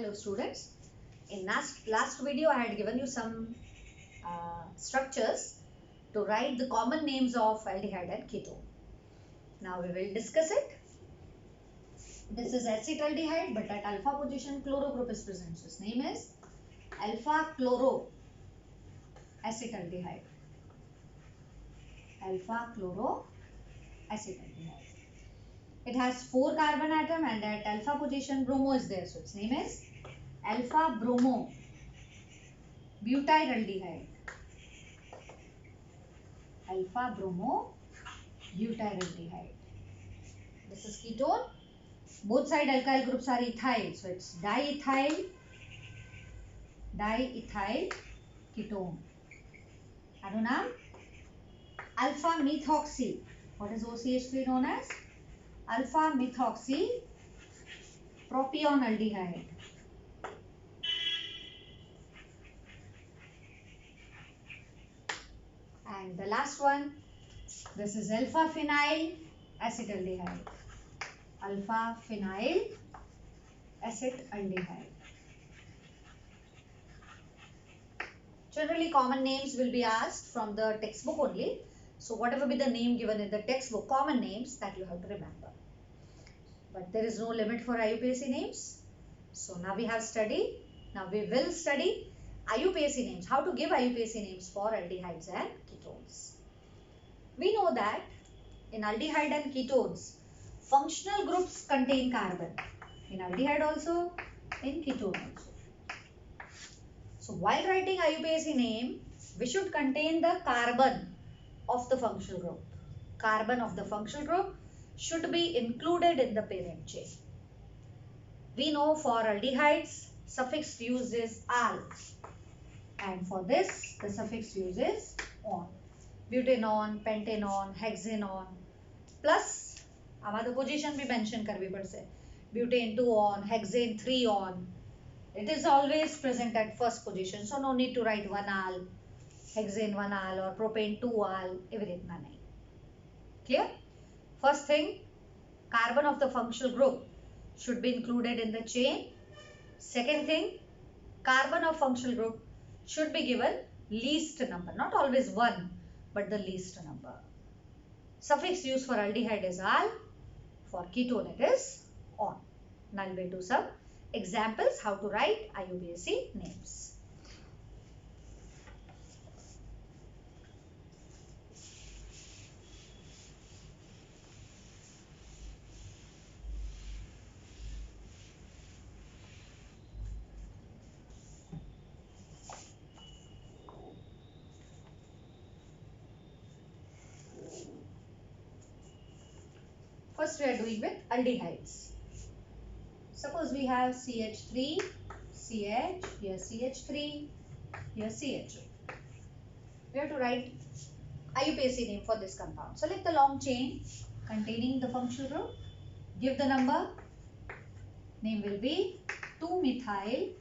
Hello students, in last video I had given you some structures to write the common names of aldehyde and ketone. Now we will discuss it. This is acetaldehyde, but at alpha position chloro group is present. So its name is alpha chloro acetaldehyde. Alpha chloro acetaldehyde. It has 4 carbon atom and at alpha position bromo is there. So its name is alpha bromo butyraldehyde. Alpha bromo butyraldehyde. This is ketone. Both side alkyl groups are ethyl, so it's diethyl ketone. Ano naam? Alpha methoxy. What is OCH3 known as? Alpha methoxy propion aldehyde. And the last one, this is alpha phenyl acetaldehyde. Alpha phenyl acetaldehyde. Generally common names will be asked from the textbook only. So whatever be the name given in the textbook, common names, that you have to remember. But there is no limit for IUPAC names. So now we have studied. Now we will study IUPAC names. How to give IUPAC names for aldehydes and ketones. We know that in aldehyde and ketones, functional groups contain carbon. In aldehyde also, in ketone also. So while writing IUPAC name, we should contain the carbon of the functional group. Carbon of the functional group should be included in the parent chain. We know for aldehydes, suffix used is al. And for this, the suffix used is on. Butanone, pentanone, hexanone. Plus, our position be mentioned karvi padse. Butane 2 on, hexane 3 on. It is always present at first position. So no need to write 1 al, hexane 1 al or propane 2 al. Everything nahi. Clear? First thing, carbon of the functional group should be included in the chain. Second thing, carbon of functional group should be given least number. Not always 1, but the least number. Suffix used for aldehyde is al. For ketone it is on. Now we will do some examples how to write IUPAC names. First we are doing with aldehydes. Suppose we have CH3, CH, here CH3, here CHO. We have to write IUPAC name for this compound. Select the long chain containing the functional group. Give the number. Name will be 2-methyl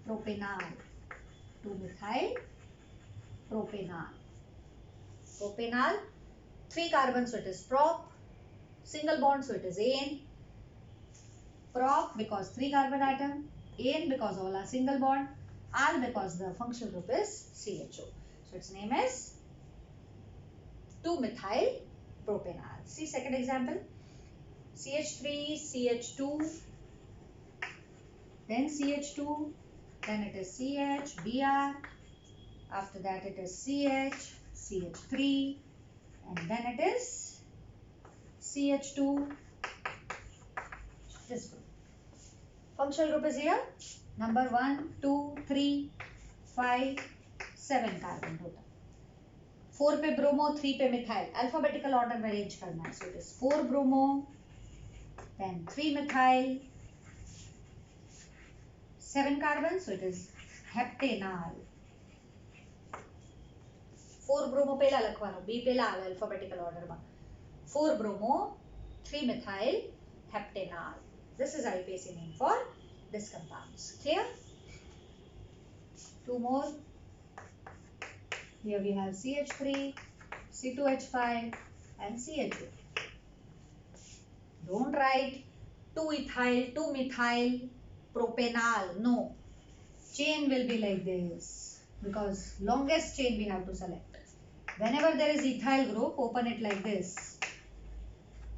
propanal. 2-methyl propanal. Propanal, 3 carbons, so it is prop. Single bond, so it is ane. Prop because 3 carbon atom. Ane because all are single bond. Al because the functional group is CHO. So its name is 2-methyl propanal. See second example. CH3, CH2, then CH2, then it is CH, Br. After that it is CH, CH3, and then it is CH2. This group. Functional group is here. Number 1, 2, 3, 5, 7 carbon total. 4 पे bromo, 3 पे methyl. Alphabetical order में arrange करना है. So it is 4 bromo, then 3 methyl, 7 carbon. So it is heptanal. 4 bromo પહેલા લખવાનો, B પહેલા આવે alphabetical order માં. 4 bromo, 3 methyl, heptanal. This is IUPAC name for this compounds. Clear? 2 more. Here we have CH3, C2H5 and CH2. Don't write 2-ethyl, 2-methyl. propanal. No. Chain will be like this because longest chain we have to select. Whenever there is ethyl group, open it like this.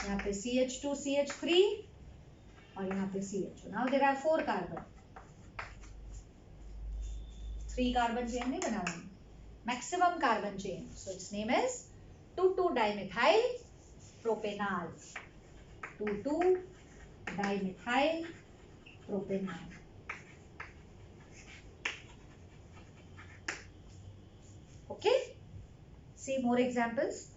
यहाँ पे CH2 CH3 और यहाँ पे CHO. Now there are 4 carbon. 3 carbon chain नहीं बना रहा. Maximum carbon chain. So its name is 2,2-dimethyl propanal. 2,2-dimethyl propanal. Okay. See more examples.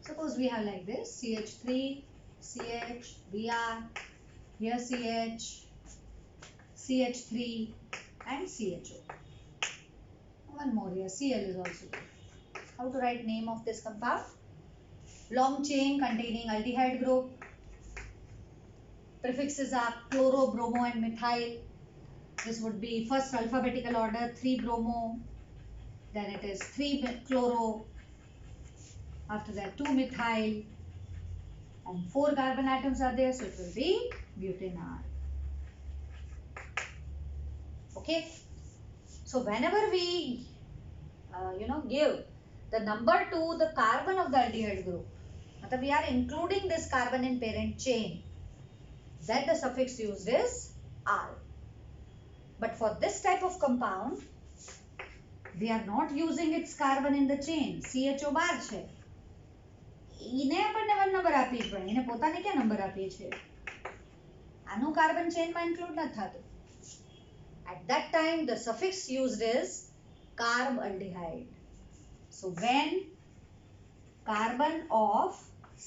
Suppose we have like this CH3, CH, Br, here CH, CH3 and CHO. One more here, Cl is also there. How to write name of this compound? Long chain containing aldehyde group. Prefixes are chloro, bromo and methyl. This would be first alphabetical order 3-bromo, then it is 3-chloro, after that 2-methyl and 4 carbon atoms are there, so it will be butanol. Okay, so whenever we give the number to the carbon of the aldehyde group, we are including this carbon in parent chain, then the suffix used is al. But for this type of compound, we are not using its carbon in the chain. CHO બાર છે. એને આપણને 1 number આપી જ પડે. એને પોતાને ક્યાં number આપીએ છે? આનું કાર્બન ચેનમાં ઇન્ક્લુડ ન થતું. At that time, the suffix used is carbaldehyde. So when carbon of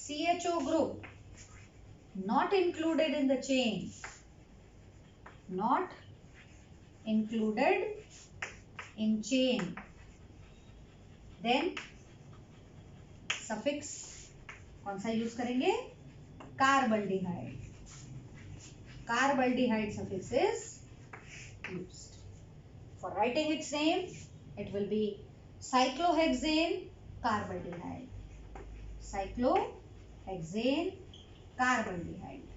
CHO group not included in the chain, not included in chain, then suffix कौन सा यूज करेंगे? कार्बल्डिहाइड. Carbaldehyde suffix is used. For writing its name, it will be cyclohexane carbaldehyde. Cyclohexane carbaldehyde.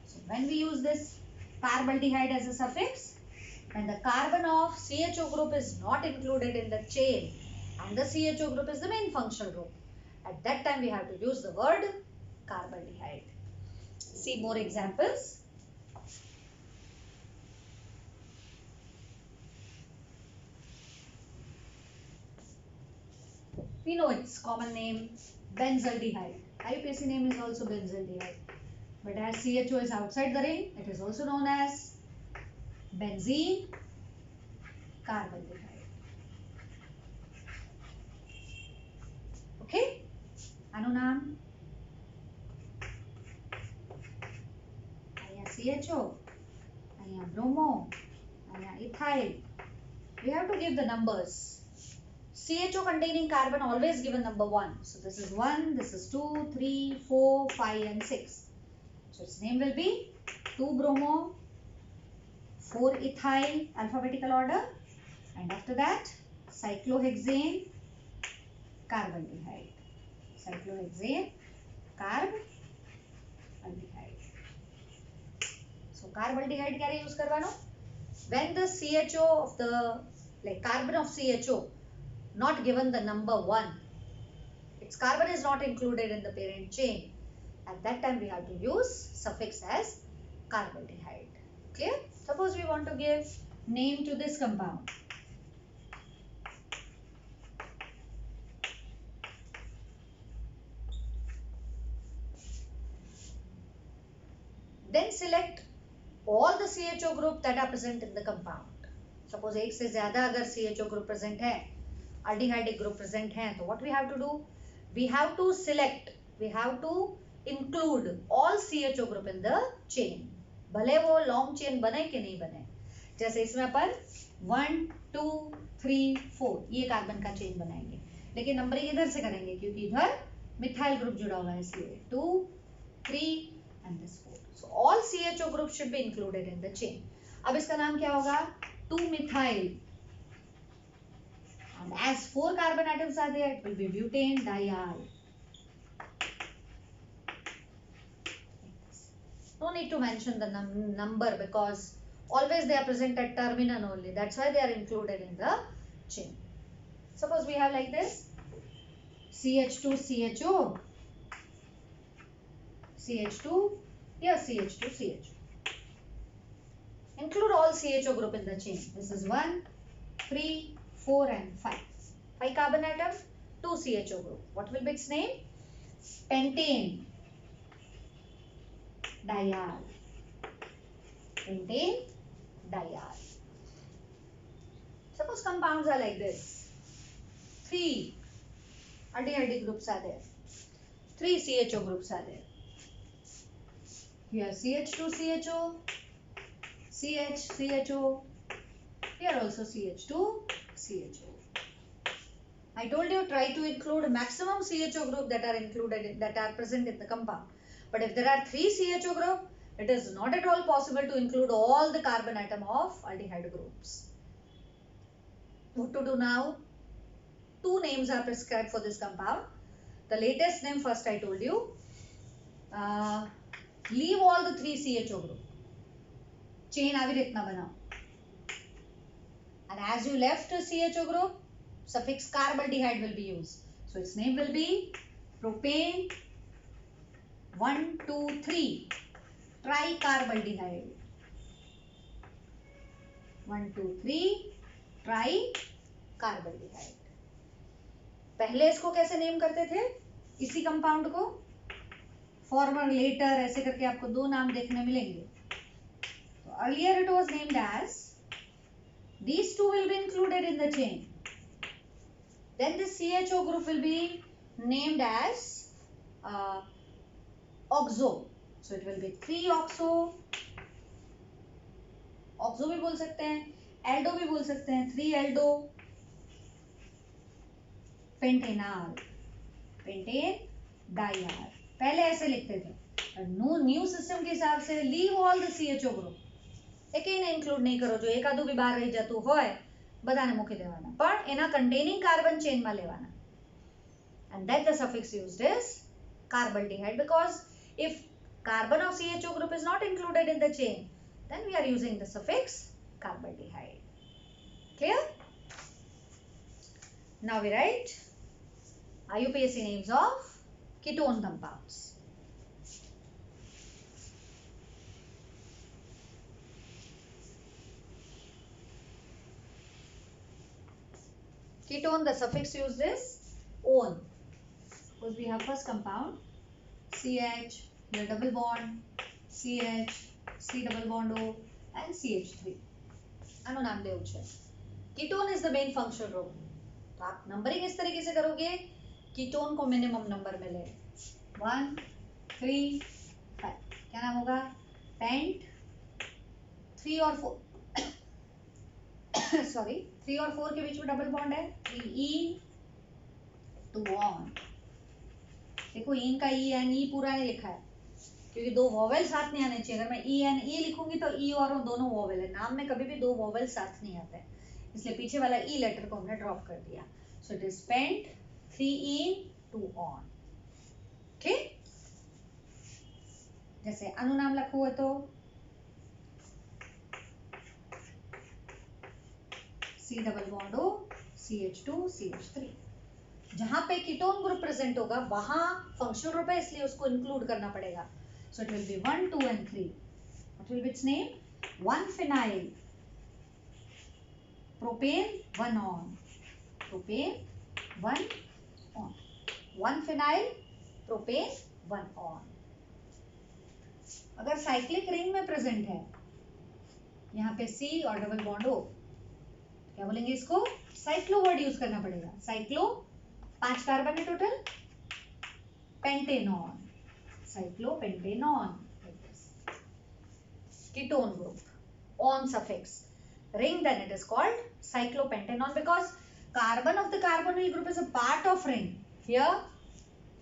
So when we use this carbaldehyde as a suffix, when the carbon of CHO group is not included in the chain and the CHO group is the main functional group, at that time we have to use the word carbaldehyde. See more examples. We know its common name, benzaldehyde. IUPAC name is also benzaldehyde. But as CHO is outside the ring, it is also known as benzene carbaldehyde. Okay? આનું નામ અહીંયા CHO, અહીંયા bromo, અહીંયા ethyl. We have to give the numbers. CHO containing carbon always given number 1. So this is 1, this is 2, 3, 4, 5 and 6. So its name will be 2-bromo, 4-ethyl alphabetical order, and after that cyclohexane carbaldehyde. Cyclohexane carbaldehyde. So carbaldehyde ક્યારે use કરવાનો? When the CHO of the carbon of CHO not given the number 1, its carbon is not included in the parent chain. At that time we have to use suffix as carbaldehyde. Clear? Suppose we want to give name to this compound. Then select all the CHO group that are present in the compound. Suppose एक से ज़्यादा अगर CHO group present है, aldehydic group present है, तो what we have to do? We have to select, we have to include all CHO group in the chain. भले वो long chain बने कि नहीं बने. जैसे इसमें अपन 1, 2, 3, 4 ये कार्बन का चेन बनाएंगे, लेकिन नंबरिंग इधर से करेंगे क्योंकि इधर मिथाइल ग्रुप जुड़ा हुआ है, इसलिए 2, 3 and this 4. So all CHO CHO group should be included in the chain. अब इसका नाम क्या होगा? 2-methyl. And as 4 carbon atoms are there, it will be butane diol. No need to mention the number because always they are present at terminal only. That's why they are included in the chain. Suppose we have like this CH2CHO, CH2, here CH2CHO. Include all CHO group in the chain. This is 1, 3, 4 and 5. 5 carbon atom, 2 CHO group. What will be its name? Pentane diol. Pentane diol. Suppose compounds are like this. 3 aldehyde groups are there. 3 CHO groups are there. Here CH2CHO, CH, CHO. Here also CH2CHO. I told you try to include maximum CHO group that are included that are present in the compound. But if there are 3 CHO group, it is not at all possible to include all the carbon atom of aldehyde groups. What to do now? 2 names are prescribed for this compound. The latest name first I told you. Leave all the 3 CHO group. Chain આવી રીતના બનાવો. And as you left a CHO group, suffix carbaldehyde will be used. So its name will be propane 1,2,3 tricarbaldehyde. 1,2,3 tricarbaldehyde. पहले इसको कैसे name करते थे? इसी compound को फॉर्मर लेटर ऐसे करके आपको 2 नाम देखने मिलेंगे. So earlier it was named as, these 2 will be included in the chain. Then the CHO group will be named as oxo. So it will be 3-oxo. Oxo भी बोल सकते हैं, aldo भी बोल सकते हैं, 3-aldo. Pentanol, pentane diol. पहले ऐसे लिखते थे. न्यू सिस्टम के हिसाब से leave all the CHO group. एक ही ने इंक्लूड नहीं करो. जो एकादू भी બહાર રહી જતું હોય બધાને મૂકી દેવાના, પણ એના કન્ટેનિંગ કાર્બન ચેનમાં લેવાના. And then the suffix used is carbaldehyde, because if carbon of CHO group is not included in the chain, then we are using the suffix carbaldehyde. Clear? Now we write IUPAC names of ketone compounds. Ketone, the suffix used is -one. Suppose we have first compound CH, here double bond, CH, C double bond O and CH3. આનું નામ દેવું છે. Ketone is the main functional group. तो आप numbering इस तरीके से करोगे, कीटोन को मिनिमम नंबर में ले. 1, 3, 5. क्या नाम होगा? पेंट. 3 और 4 सॉरी 3 और 4 के बीच में डबल बॉन्ड है. 3E 2 on. देखो इन का E एन E पूरा नहीं लिखा है क्योंकि 2 वॉवेल साथ नहीं आने चाहिए. अगर मैं E एन E लिखूंगी तो E और दोनों वॉवेल है. नाम में कभी भी 2 वॉवेल साथ नहीं आते हैं, इसलिए पीछे वाला E लेटर को हमने ड्रॉप कर दिया. So it is pent 3E 2 one. Okay, जैसे अनु नाम लखो है तो C double bond O CH2 CH3. जहां पे कीटोन ग्रुप प्रेजेंट होगा वहां फंक्शनल ग्रुप है, इसलिए उसको इंक्लूड करना पड़ेगा. So it will be 1, 2 and 3. What will be it's name? 1-phenyl propane 1 on. Propane 1 on. 1-phenyl propane 1 on. अगर साइक्लिक रिंग में प्रेजेंट है, यहाँ पे C और डबल बॉन्ड O, क्या बोलेंगे इसको? साइक्लो वर्ड यूज करना पड़ेगा. साइक्लो 5 कार्बन है total. Pentanone, cyclo pentanone. Ketone group on suffix ring, then it is called cyclopentanone, because carbon of the carbonyl group is a part of ring. Here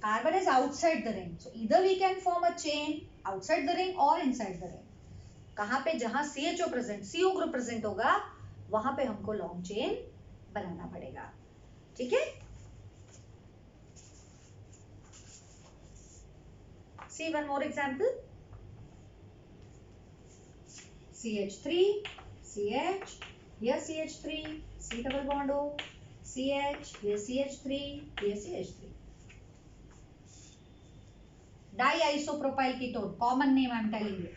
carbon is outside the ring, so either we can form a chain outside the ring or inside the ring. कहाँ पे, जहां CHO present, CO group present होगा वहां पे हमको long chain बनाना पड़ेगा. ठीक है. See one more example. CH3, CH, here CH3, C double bond O, CH, here CH3, here CH3. Diisopropyl ketone, common name I am telling you.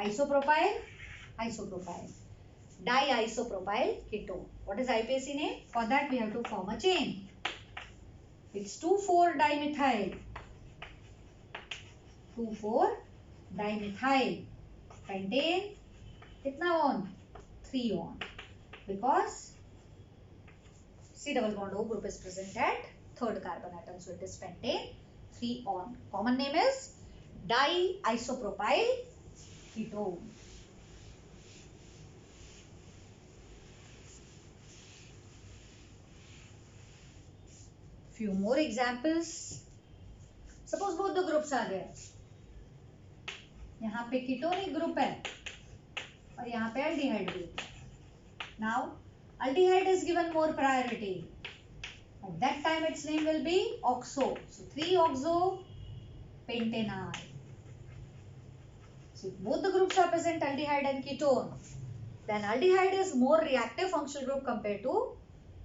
Isopropyl, isopropyl. Diisopropyl ketone. What is IUPAC name? For that we have to form a chain. It's 2,4-dimethyl. 2,4-dimethyl. Pentane, कितना on? 3 on. Because C double bond O group is present at third carbon atom. So it is pentane, 3 on. Common name is diisopropyl ketone. Few more examples. Suppose both the groups are there. यहाँ पे ketonic group है और यहाँ पे aldehyde group है. Now aldehyde is given more priority. At that time its name will be oxo. So 3-oxo pentanal. So if both the groups are present, aldehyde and ketone, then aldehyde is more reactive functional group compared to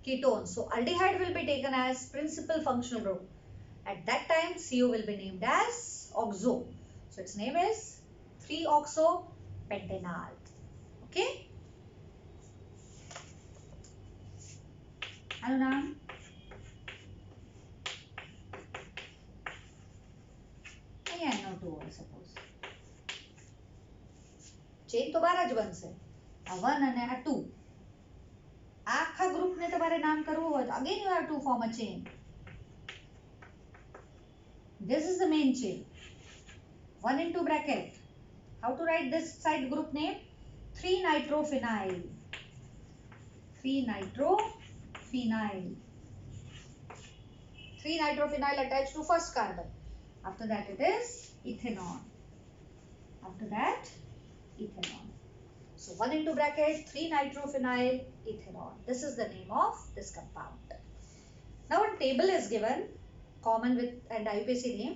ketone. So aldehyde will be taken as principal functional group. At that time CO will be named as oxo. So its name is 3-oxo pentanal. Okay. अनुनाम. NO2 suppose. Chain તો બાર જ બનશે. આ 1 અને આ 2. આખા ગ્રુપને તમારે નામ કરવું હોય તો again you have to form a chain. This is the main chain. 1 into bracket. How to write this side group name? 3-nitrophenyl. 3-nitrophenyl. 3-nitrophenyl attached to first carbon. After that it is ethanol. After that ethanol. So 1 into bracket 3-nitrophenyl ethanol. This is the name of this compound. Now a table is given common with and IUPAC name.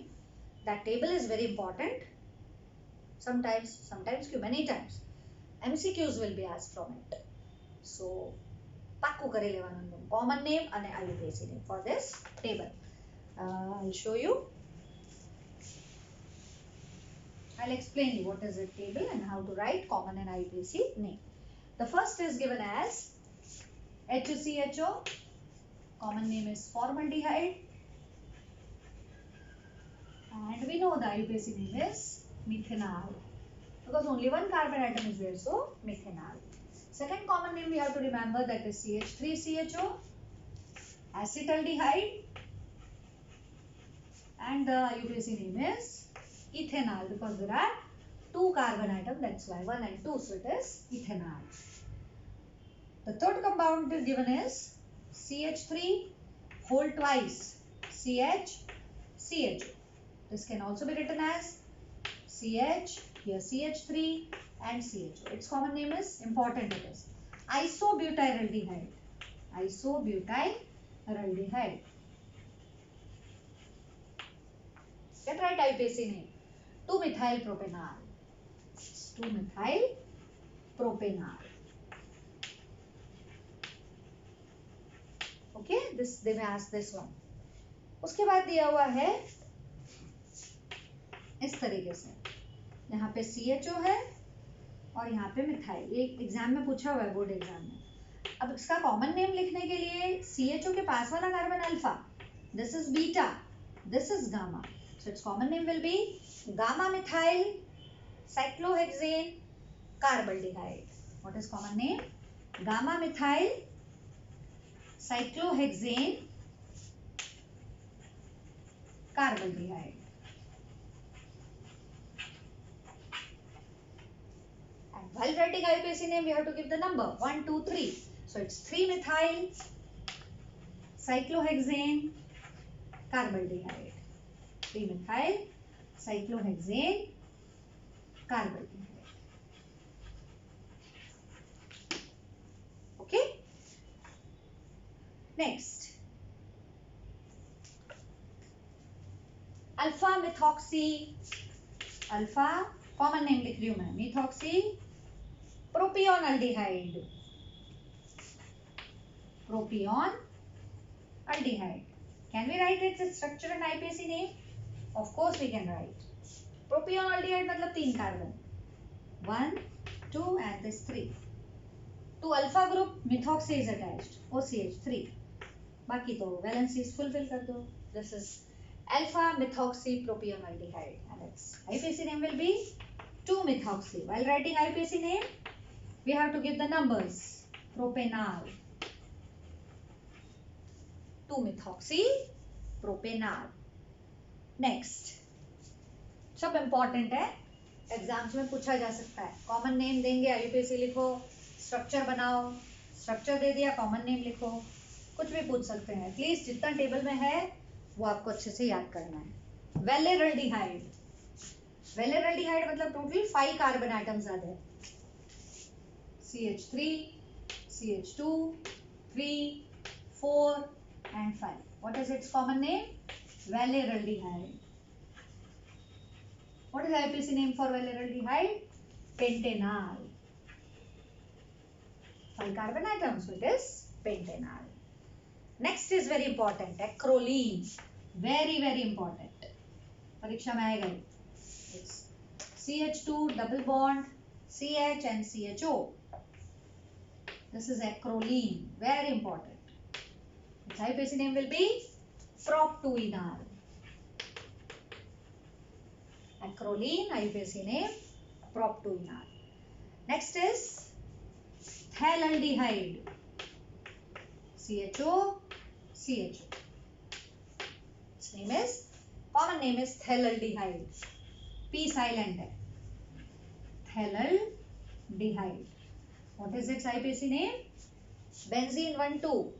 That table is very important. Sometimes many times MCQs will be asked from it. So પાક્કું કરી લેવાનું common name અને IUPAC name for this table. I'll show you. I'll explain you what is a table and how to write common and IUPAC name. The first is given as HCHO. Common name is formaldehyde. And we know the IUPAC name is methanol. Because only one carbon atom is there, so methanol. Second common name we have to remember, that is CH3CHO, acetaldehyde, and the IUPAC name is ethanol because there are 2 carbon atoms, that's why 1 and 2, so it is ethanol. The third compound given is CH3 whole twice, CH, this can also be written as CH, here CH3 and CHO. Its common name is, important it is, isobutyraldehyde. Isobutyraldehyde. Get right IUPAC name. 2-methylpropanol. 2-methylpropanol. Okay, this they may ask this one. उसके बाद दिया हुआ है इस तरीके से, यहाँ पे CHO है और यहाँ पे मिथाइल. ये एग्जाम में पूछा हुआ है, बोर्ड एग्जाम में. अब इसका कॉमन नेम लिखने के लिए CHO के पास वाला carbon alpha, this is beta, this is gamma. So its common name will be gamma methyl cyclohexane carbaldehyde. What is common name? Gamma methyl cyclohexane carbaldehyde. And while writing IUPAC name, we have to give the number 1, 2, 3. So it's 3-methyl cyclohexane carbaldehyde. 3-methyl cyclohexane carbaldehyde. Next, alpha methoxy, alpha common name लिख रही हूँ मैं, methoxy propionaldehyde, propionaldehyde. Can we write its structure and IUPAC name? Of course we can write. Propionaldehyde मतलब 3 carbon, 1, 2 and this 3. To alpha group methoxy is attached, OCH3. बाकी तो valencies fulfill कर दो. This is alpha methoxy propionaldehyde and its IUPAC name will be 2-methoxy. While writing IUPAC name, we have to give the numbers. Propanal, 2-methoxy propanal. Next, सब important है, exams में पूछा जा सकता है. कॉमन नेम देंगे, IUPAC लिखो, structure बनाओ, स्ट्रक्चर दे दिया, कॉमन नेम लिखो, कुछ भी पूछ सकते हैं. एटलीस्ट जितना टेबल में है वो आपको अच्छे से याद करना है. वेलेरल्डिहाइड, वेलेरल्डिहाइड मतलब टोटल 5 कार्बन आइटम्स आते हैं. CH3, CH2, 3, 4 and 5. What is its common name? Veleraldehyde. What is IUPAC name for veleraldehyde? Pentanal. 5 carbon atoms, so it is pentanal. Next is very important, acrolein. Very very important. परीक्षा में आएगा. It's CH2 double bond CH and CHO. This is acrolein. Very important. Its IUPAC name will be proptouinal. Acrolein, IUPAC name proptouinal. Next is phthalaldehyde. CHO, CHO. Its name is, common name is phthalaldehyde. P silent है. Phthalaldehyde. What is its IUPAC name? Benzene 1,2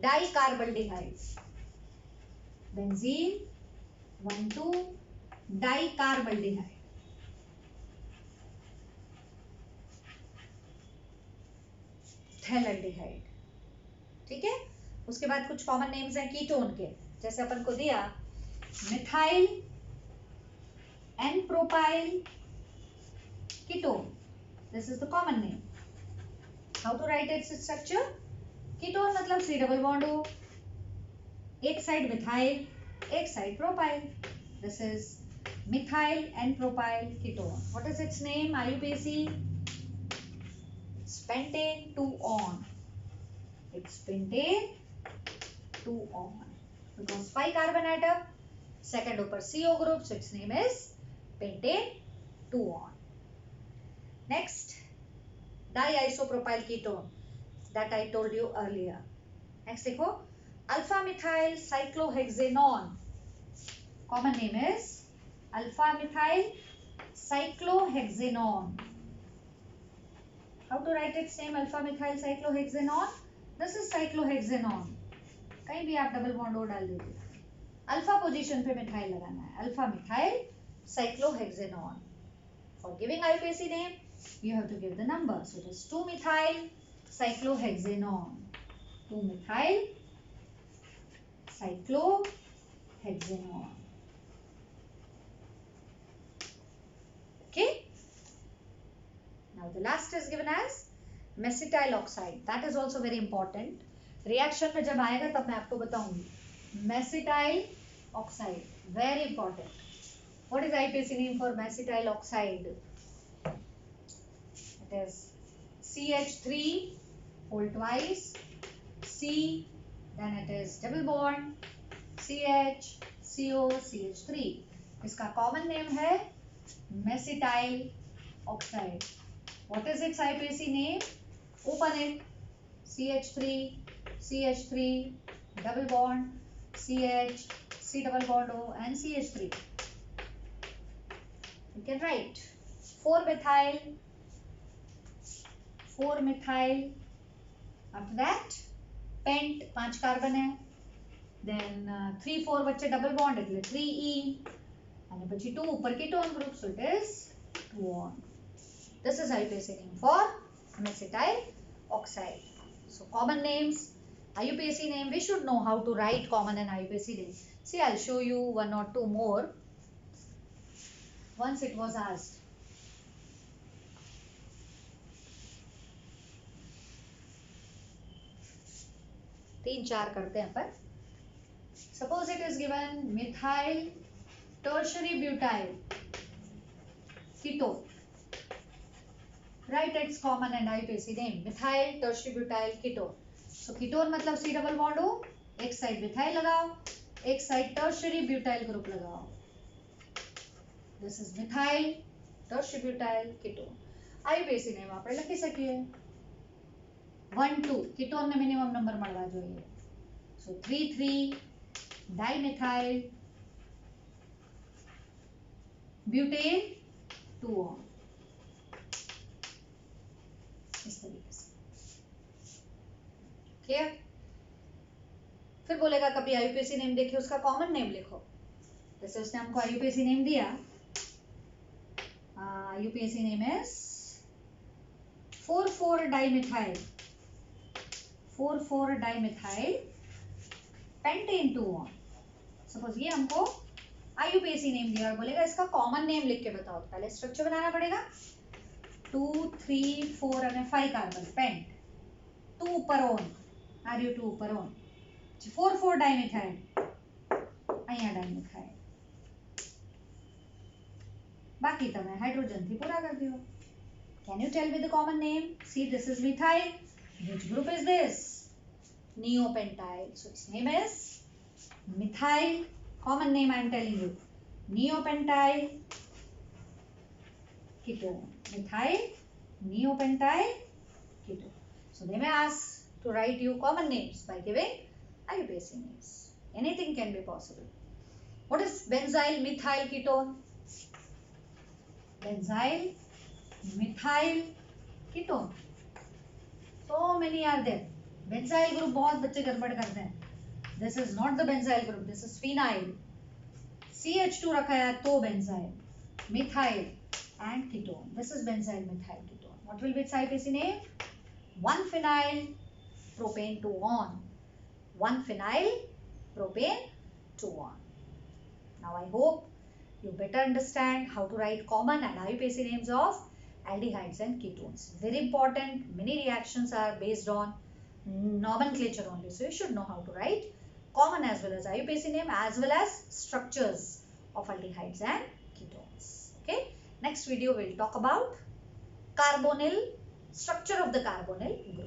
dicarbonaldehyde. Benzene 1,2 dicarbonaldehyde. Phthalaldehyde. ठीक है. उसके बाद कुछ common names हैं ketone के, जैसे अपन को दिया methyl n propyl ketone. This is the common name. How to write its structure? Ketone मतलब 3 डबल बॉन्ड हो, एक साइड मिथाइल, एक side propyl. This is methyl and propyl ketone. What is its name? IUPAC? It's pentane 2-on. It's pentane 2-on. Because 5 carbon atom, second ऊपर CO group, so its name is pentane 2-on. Next, diisopropyl ketone that I told you earlier. Next देखो, alpha methyl cyclohexanone. Common name is alpha methyl cyclohexanone. How to write its name? Alpha methyl cyclohexanone. This is cyclohexanone. कहीं भी आप double bond और डाल दीजिए. Alpha position पे methyl लगाना है. Alpha methyl cyclohexanone. For giving IUPAC name, you have to give the number. So it is 2-methyl cyclohexanone. 2-methyl cyclohexanone. Okay. Now the last is given as mesityl oxide. That is also very important. Reaction में जब आएगा तब मैं आपको बताऊंगी. Mesityl oxide very important. What is IUPAC name for mesityl oxide? It is CH3 whole twice, C, then it is double bond CH, CO, CH3. इसका common name है mesityl oxide. What is its IUPAC name? Open it. CH3, CH3, double bond, CH, C double bond O and CH3. You can write 4-methyl. After that, pent 5 carbon है. Then 3-4 बच्चे double bond એટલે 3E. અને પછી 2 ऊपर ketone group, so it is 2-on. This is IUPAC name for acetyl oxide. So common names IUPAC name, we should know how to write common and IUPAC name. See, I'll show you one or two more. Once it was asked. तीन चार करते हैं पर. Suppose it is given methyl tertiary butyl ketone. Write its common and IUPAC name. Methyl tertiary butyl ketone. So ketone मतलब C double bond O. एक side methyl लगाओ, एक side tertiary butyl group लगाओ. This is methyl tertiary butyl ketone. IUPAC name આપણે લખી શકીએ. 1 2 ketone ને minimum number મળવા જોઈએ. So 3 3 dimethyl butane 2 on. इस तरीके से. क्लियर? फिर बोलेगा कभी IUPAC नेम देखिए, उसका कॉमन नेम लिखो. जैसे उसने हमको IUPAC नेम दिया. IUPAC name is 4,4 dimethyl 4,4 dimethyl pentane 2 on. Suppose ये हमको IUPAC नेम दिया और बोलेगा इसका कॉमन नेम लिख के बताओ. तो पहले स्ट्रक्चर बनाना पड़ेगा. 2 3 4 અને 5 કાર્બન પેન્ટ 2 ઉપર ઓન RU2 ઉપર ઓન 4,4 ડાયમિથાઇલ અહીંયા ડાયમિથાઇલ બાકી તમે હાઇડ્રોજન થી પૂરા કરી દો. Can you tell me the common name? See, this is methyl. Which group is this? Neopentyl. So its name is methyl. Common name I am telling you. Neopentyl ketone. Methyl neopentyl ketone. So they may ask to write you common names by giving IUPAC names. Anything can be possible. What is benzyl methyl ketone? Benzyl methyl ketone. So many are there. Benzyl group बहुत बच्चे गड़बड़ करते हैं. This is not the benzyl group. This is phenyl. CH2 रखा है तो benzyl, methyl and ketone. This is benzyl methyl ketone. What will be its IUPAC name? 1-phenyl propane 2 on. 1-phenyl propane 2 on. Now I hope you better understand how to write common and IUPAC names of aldehydes and ketones. Very important. Many reactions are based on nomenclature only. So you should know how to write common as well as IUPAC name as well as structures of aldehydes and ketones. Okay. Next video we'll talk about carbonyl, structure of the carbonyl group.